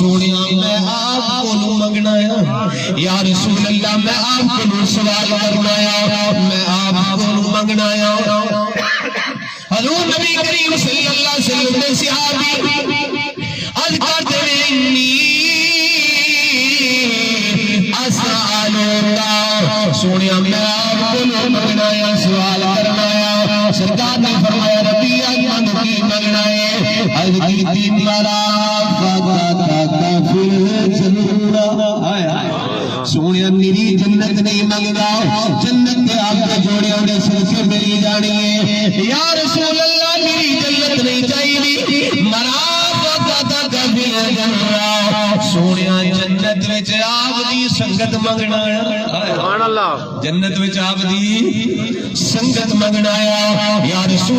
سونیا میں آپ کو منگنا ہے یا رسول اللہ میں آپ کو سوال کرنا ہے میں آپ کو منگنا ہے حضور نبی کریم صلی اللہ علیہ وسلم نے صحابی عرض کرتے ہیں انی اسالک سونیا میں آپ کو منگنا ہے سوال کرنا ہے سرکار نے فرمایا ربی اجمن کی منگنا ہے عرض کی تین سونیا میری جنت نہیں منگنا جنت میں آپ کے جوڑے ہونے سلسلے میری جانی ہے یا رسول اللہ میری جنت نہیں چاہیے سونیا جنت وچ آپ دی سنگت منگنا سبحان اللہ جنت وچ آپ دی سنگت منگنا یا رسول